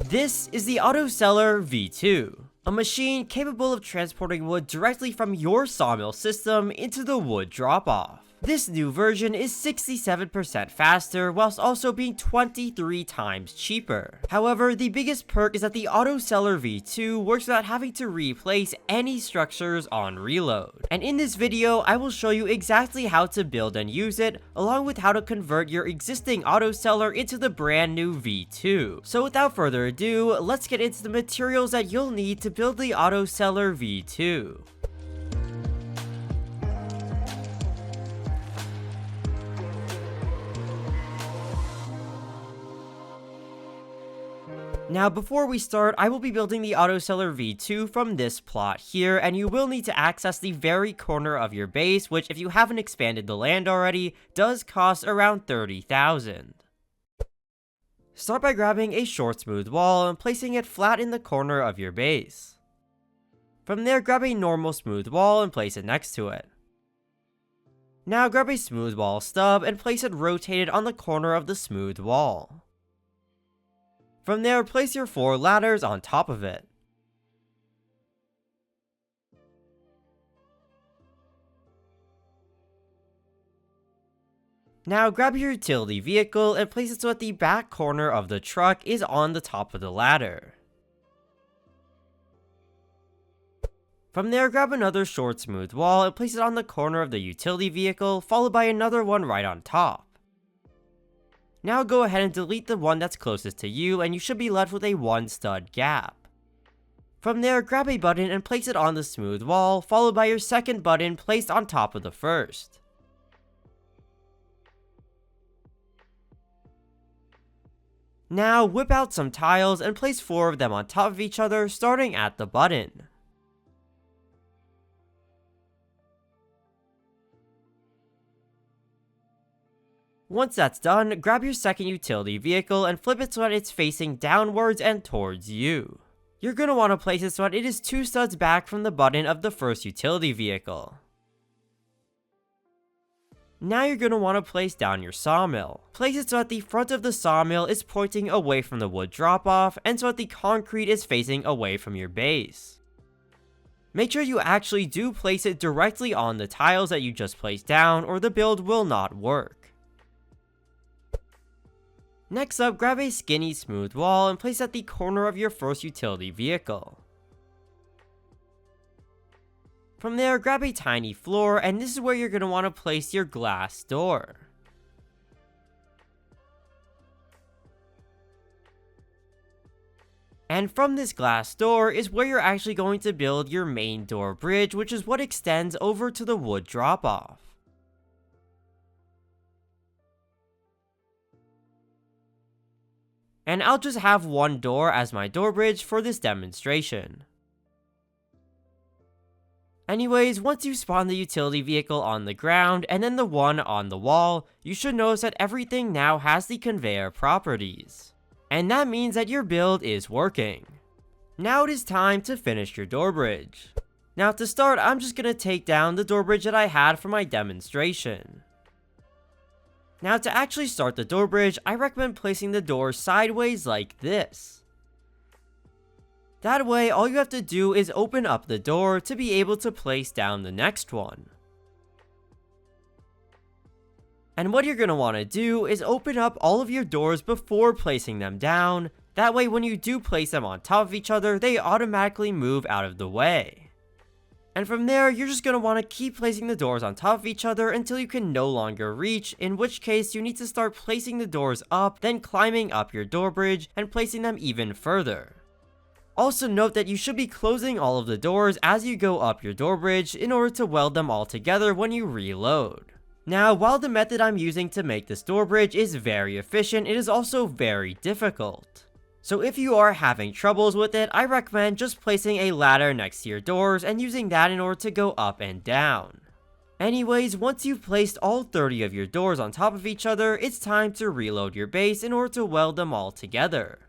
This is the AutoSeller V2, a machine capable of transporting wood directly from your sawmill system into the wood drop-off. This new version is 67% faster, whilst also being 23 times cheaper. However, the biggest perk is that the AutoSeller V2 works without having to replace any structures on reload. And in this video, I will show you exactly how to build and use it, along with how to convert your existing AutoSeller into the brand new V2. So without further ado, let's get into the materials that you'll need to build the AutoSeller V2. Now before we start, I will be building the AutoSeller V2 from this plot here, and you will need to access the very corner of your base, which if you haven't expanded the land already, does cost around 30,000. Start by grabbing a short smooth wall and placing it flat in the corner of your base. From there, grab a normal smooth wall and place it next to it. Now grab a smooth wall stub and place it rotated on the corner of the smooth wall. From there, place your 4 ladders on top of it. Now grab your utility vehicle and place it so that the back corner of the truck is on the top of the ladder. From there, grab another short smooth wall and place it on the corner of the utility vehicle, followed by another one right on top. Now go ahead and delete the one that's closest to you, and you should be left with a 1 stud gap. From there, grab a button and place it on the smooth wall, followed by your second button placed on top of the first. Now whip out some tiles and place 4 of them on top of each other, starting at the button. Once that's done, grab your second utility vehicle and flip it so that it's facing downwards and towards you. You're going to want to place it so that it is 2 studs back from the button of the first utility vehicle. Now you're going to want to place down your sawmill. Place it so that the front of the sawmill is pointing away from the wood drop-off, and so that the concrete is facing away from your base. Make sure you actually do place it directly on the tiles that you just placed down, or the build will not work. Next up, grab a skinny smooth wall and place it at the corner of your first utility vehicle. From there, grab a tiny floor, and this is where you're going to want to place your glass door. And from this glass door is where you're actually going to build your main door bridge, which is what extends over to the wood drop-off. And I'll just have 1 door as my door bridge for this demonstration. Anyways, once you spawn the utility vehicle on the ground and then the one on the wall, you should notice that everything now has the conveyor properties. And that means that your build is working. Now it is time to finish your door bridge. Now to start, I'm just going to take down the door bridge that I had for my demonstration. Now to actually start the door bridge, I recommend placing the door sideways like this. That way, all you have to do is open up the door to be able to place down the next one. And what you're going to want to do is open up all of your doors before placing them down. That way, when you do place them on top of each other, they automatically move out of the way. And from there, you're just going to want to keep placing the doors on top of each other until you can no longer reach, in which case you need to start placing the doors up, then climbing up your door bridge and placing them even further. Also note that you should be closing all of the doors as you go up your door bridge in order to weld them all together when you reload. Now, while the method I'm using to make this door bridge is very efficient, it is also very difficult. So if you are having troubles with it, I recommend just placing a ladder next to your doors and using that in order to go up and down. Anyways, once you've placed all 30 of your doors on top of each other, it's time to reload your base in order to weld them all together.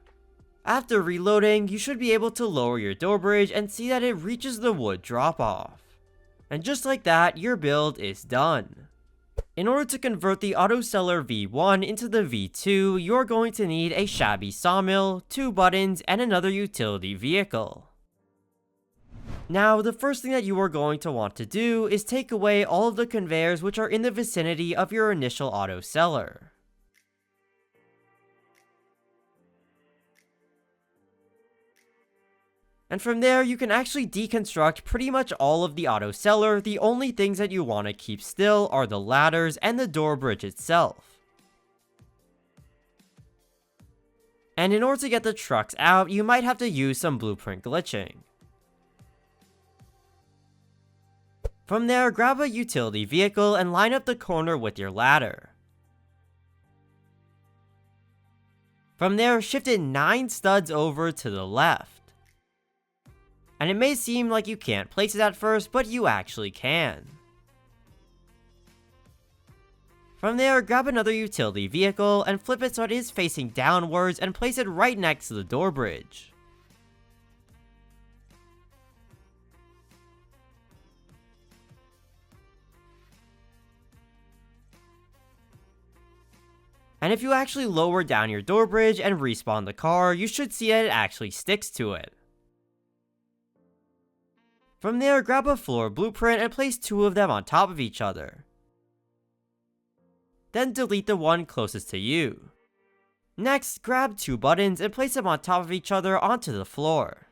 After reloading, you should be able to lower your door bridge and see that it reaches the wood drop-off. And just like that, your build is done. In order to convert the auto seller V1 into the V2, you're going to need a shabby sawmill, 2 buttons, and another utility vehicle. Now, the first thing that you are going to want to do is take away all of the conveyors which are in the vicinity of your initial auto seller. And from there, you can actually deconstruct pretty much all of the auto seller. The only things that you want to keep still are the ladders and the door bridge itself. And in order to get the trucks out, you might have to use some blueprint glitching. From there, grab a utility vehicle and line up the corner with your ladder. From there, shift it 9 studs over to the left. And it may seem like you can't place it at first, but you actually can. From there, grab another utility vehicle and flip it so it is facing downwards and place it right next to the door bridge. And if you actually lower down your door bridge and respawn the car, you should see that it actually sticks to it. From there, grab a floor blueprint and place 2 of them on top of each other. Then delete the one closest to you. Next, grab 2 buttons and place them on top of each other onto the floor.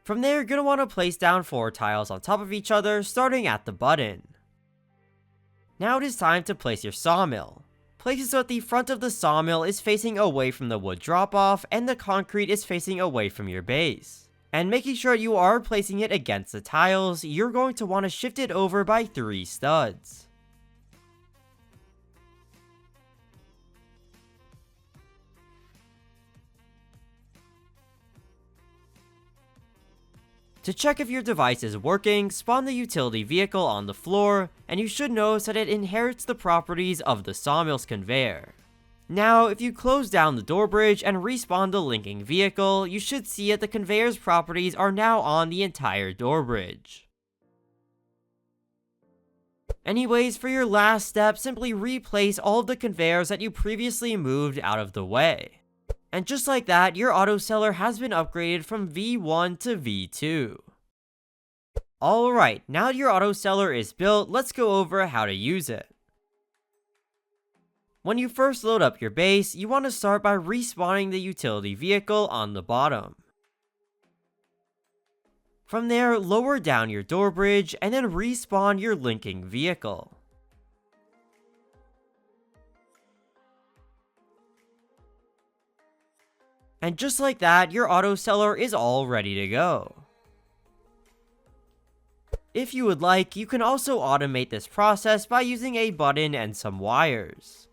From there, you're going to want to place down 4 tiles on top of each other, starting at the button. Now it is time to place your sawmill. Place it so that the front of the sawmill is facing away from the wood drop-off and the concrete is facing away from your base. And making sure you are placing it against the tiles, you're going to want to shift it over by 3 studs. To check if your device is working, spawn the utility vehicle on the floor, and you should notice that it inherits the properties of the sawmill's conveyor. Now, if you close down the door bridge and respawn the linking vehicle, you should see that the conveyor's properties are now on the entire door bridge. Anyways, for your last step, simply replace all of the conveyors that you previously moved out of the way. And just like that, your auto seller has been upgraded from V1 to V2. Alright, now that your auto seller is built, let's go over how to use it. When you first load up your base, you want to start by respawning the utility vehicle on the bottom. From there, lower down your door bridge and then respawn your linking vehicle. And just like that, your auto seller is all ready to go. If you would like, you can also automate this process by using a button and some wires.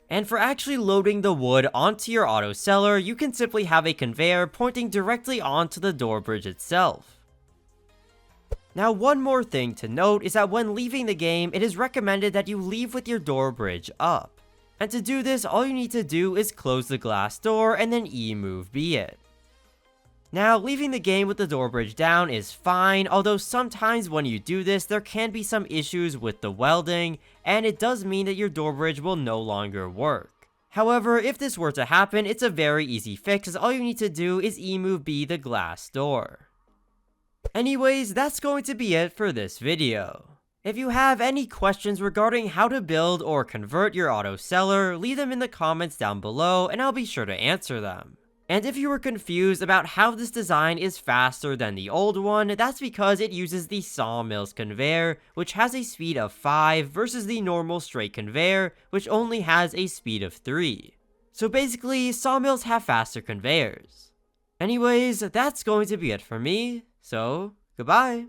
And for actually loading the wood onto your auto seller, you can simply have a conveyor pointing directly onto the door bridge itself. Now, one more thing to note is that when leaving the game, it is recommended that you leave with your door bridge up. And to do this, all you need to do is close the glass door and then E-move B it. Now, leaving the game with the door bridge down is fine, although sometimes when you do this, there can be some issues with the welding, and it does mean that your door bridge will no longer work. However, if this were to happen, it's a very easy fix, as all you need to do is E-move B the glass door. Anyways, that's going to be it for this video. If you have any questions regarding how to build or convert your auto seller, leave them in the comments down below and I'll be sure to answer them. And if you were confused about how this design is faster than the old one, that's because it uses the sawmill's conveyor, which has a speed of 5 versus the normal straight conveyor, which only has a speed of 3. So basically, sawmills have faster conveyors. Anyways, that's going to be it for me, so goodbye.